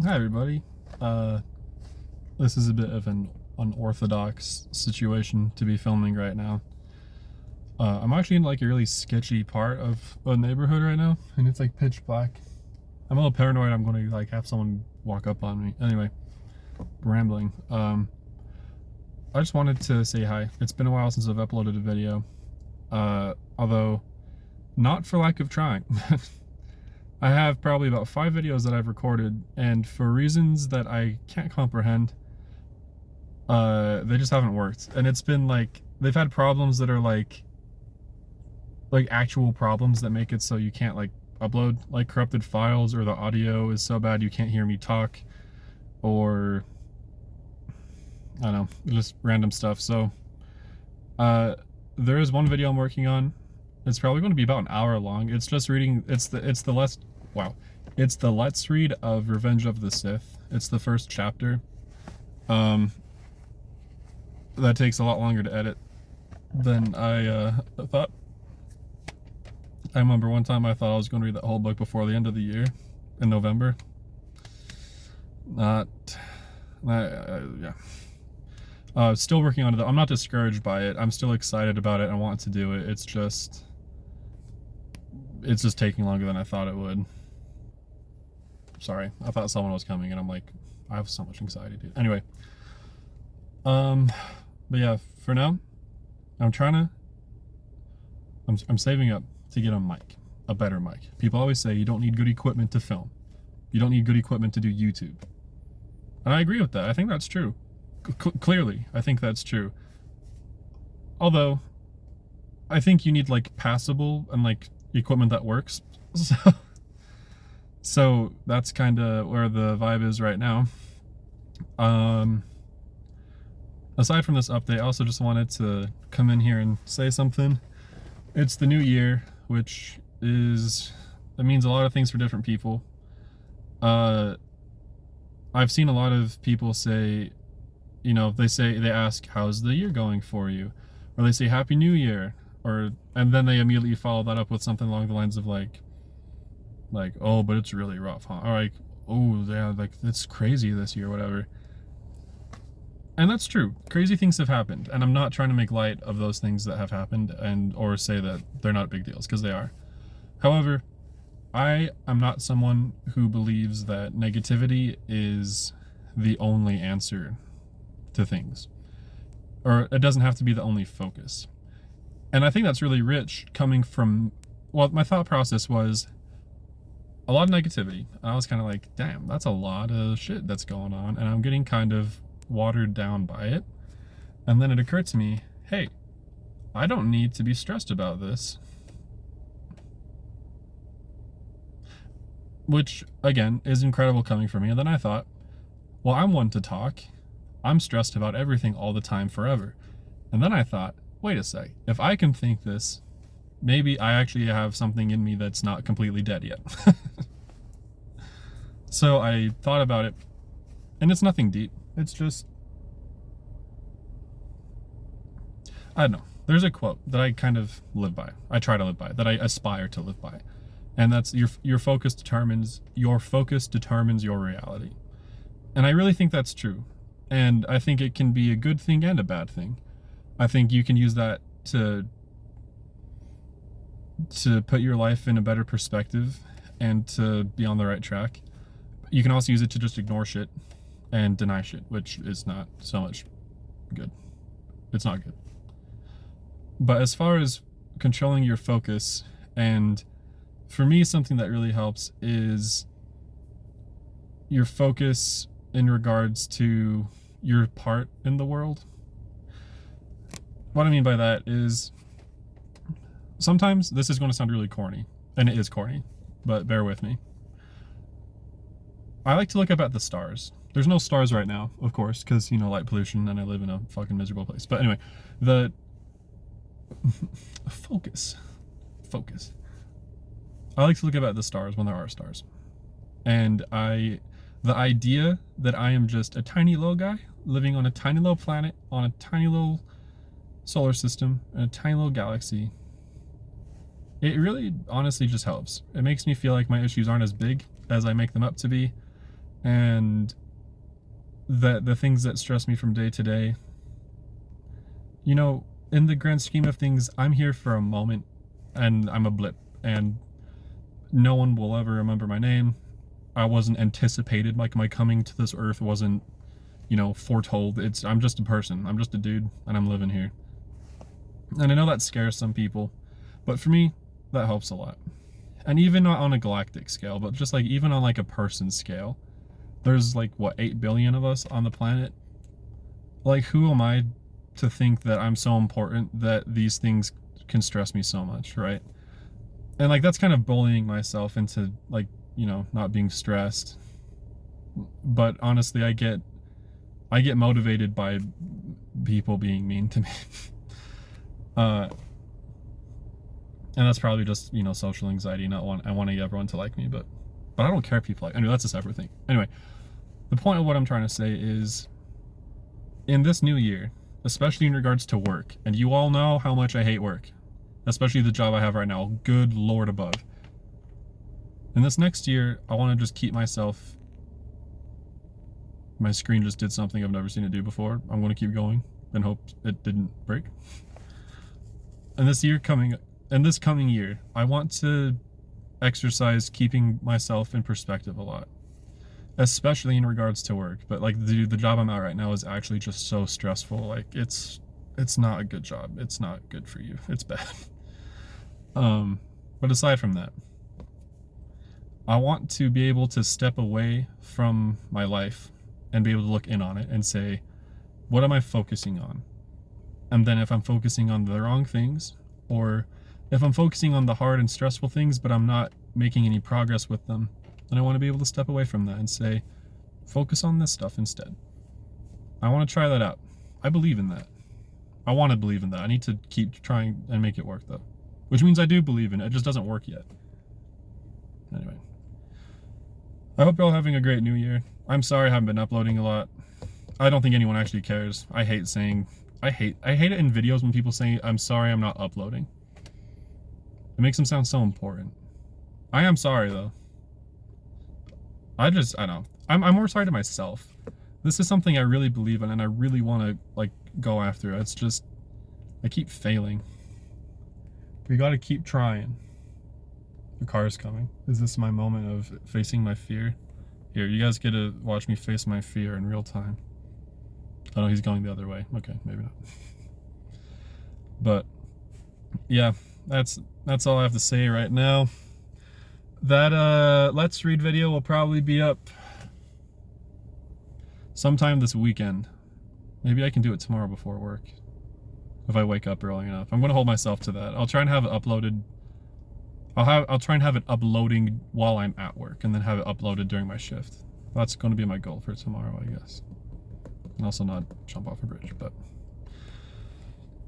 Hi everybody. This is a bit of an unorthodox situation to be filming right now. I'm actually in like a really sketchy part of a neighborhood right now, and it's like pitch black. I'm a little paranoid I'm going to like have someone walk up on me. Anyway, rambling. I just wanted to say hi. It's been a while since I've uploaded a video. Although not for lack of trying. I have probably about 5 videos that I've recorded, and for reasons that I can't comprehend, they just haven't worked. And it's been like they've had problems that are like actual problems that make it so you can't like upload like corrupted files, or the audio is so bad you can't hear me talk, or I don't know, just random stuff. So there is one video I'm working on. It's probably going to be about an hour long. It's just reading. It's the Let's Read of Revenge of the Sith. It's the first chapter. That takes a lot longer to edit than I thought. I remember one time I thought I was going to read that whole book before the end of the year, in November. Not, yeah. Still working on it. I'm not discouraged by it. I'm still excited about it and want to do it. It's just taking longer than I thought it would. Sorry, I thought someone was coming, and I'm like, I have so much anxiety, dude. Anyway, but yeah, for now, I'm saving up to get a mic, a better mic. People always say you don't need good equipment to film. You don't need good equipment to do YouTube. And I agree with that. I think that's true. Clearly, I think that's true. Although, I think you need like passable and like equipment that works. So that's kind of where the vibe is right now. Aside from this update, I also just wanted to come in here and say something. It's the new year, which means a lot of things for different people. I've seen a lot of people say, they ask, how's the year going for you? Or they say, Happy New Year. And then they immediately follow that up with something along the lines of like, oh, but it's really rough, huh? Or like, oh, yeah, like, it's crazy this year, whatever. And that's true. Crazy things have happened, and I'm not trying to make light of those things that have happened or say that they're not big deals, because they are. However, I am not someone who believes that negativity is the only answer to things, or it doesn't have to be the only focus. And I think that's really rich coming from, well, my thought process was a lot of negativity. I was kind of like, damn, that's a lot of shit that's going on, and I'm getting kind of watered down by it. And then it occurred to me, hey, I don't need to be stressed about this. Which, again, is incredible coming from me. And then I thought, well, I'm one to talk. I'm stressed about everything all the time forever. And then I thought, wait a sec, if I can think this, maybe I actually have something in me that's not completely dead yet. So I thought about it, and it's nothing deep. It's just, I don't know. There's a quote that I kind of live by. I try to live by, that I aspire to live by. And that's your focus determines your reality. And I really think that's true. And I think it can be a good thing and a bad thing. I think you can use that to put your life in a better perspective and to be on the right track. You can also use it to just ignore shit and deny shit, which is not so much good. It's not good. But as far as controlling your focus, and for me, something that really helps is your focus in regards to your part in the world. What I mean by that is, sometimes this is going to sound really corny, and it is corny, but bear with me. I like to look up at the stars. There's no stars right now, of course, because, light pollution, and I live in a fucking miserable place. But anyway, focus. I like to look up at the stars when there are stars. And the idea that I am just a tiny little guy living on a tiny little planet, on a tiny little solar system, in a tiny little galaxy, it really honestly just helps. It makes me feel like my issues aren't as big as I make them up to be. And that the things that stress me from day to day, you know, in the grand scheme of things, I'm here for a moment and I'm a blip, and no one will ever remember my name. I wasn't anticipated, like my coming to this earth wasn't, you know, foretold. I'm just a person. I'm just a dude and I'm living here. And I know that scares some people, but for me, that helps a lot. And even not on a galactic scale, but just like even on like a person scale, there's like what, 8 billion of us on the planet. Like, who am I to think that I'm so important that these things can stress me so much, right? And like that's kind of bullying myself into, like, you know, not being stressed. But honestly, I get motivated by people being mean to me. And that's probably just, you know, social anxiety, I wanting everyone to like me, but I don't care if people like, anyway, that's a separate thing. Anyway, the point of what I'm trying to say is, in this new year, especially in regards to work, and you all know how much I hate work, especially the job I have right now, good Lord above. In this next year, I want to just keep myself, my screen just did something I've never seen it do before. I'm going to keep going and hope it didn't break. And this coming year, I want to exercise keeping myself in perspective a lot, especially in regards to work. But like the job I'm at right now is actually just so stressful. Like it's not a good job. It's not good for you. It's bad. But aside from that, I want to be able to step away from my life and be able to look in on it and say, what am I focusing on? And then if I'm focusing on the wrong things, or if I'm focusing on the hard and stressful things, but I'm not making any progress with them, then I want to be able to step away from that and say, focus on this stuff instead. I want to try that out. I believe in that. I want to believe in that. I need to keep trying and make it work, though. Which means I do believe in it. It just doesn't work yet. Anyway. I hope you're all having a great new year. I'm sorry I haven't been uploading a lot. I don't think anyone actually cares. I hate it in videos when people say, I'm sorry I'm not uploading. It makes them sound so important. I am sorry, though. I know. I'm more sorry to myself. This is something I really believe in and I really want to, like, go after. It's just, I keep failing. We gotta keep trying. The car's coming. Is this my moment of facing my fear? Here, you guys get to watch me face my fear in real time. Oh no, he's going the other way. Okay, maybe not. But yeah, that's all I have to say right now. That Let's Read video will probably be up sometime this weekend. Maybe I can do it tomorrow before work, if I wake up early enough. I'm gonna hold myself to that. I'll try and have it uploaded. I'll try and have it uploading while I'm at work, and then have it uploaded during my shift. That's going to be my goal for tomorrow, I guess. And also not jump off a bridge, but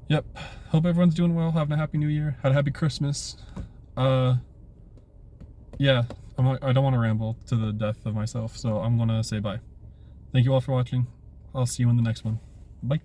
yep. Hope everyone's doing well, having a happy new year, had a happy Christmas. Yeah, I don't want to ramble to the death of myself, so I'm gonna say bye. Thank you all for watching. I'll see you in the next one. Bye.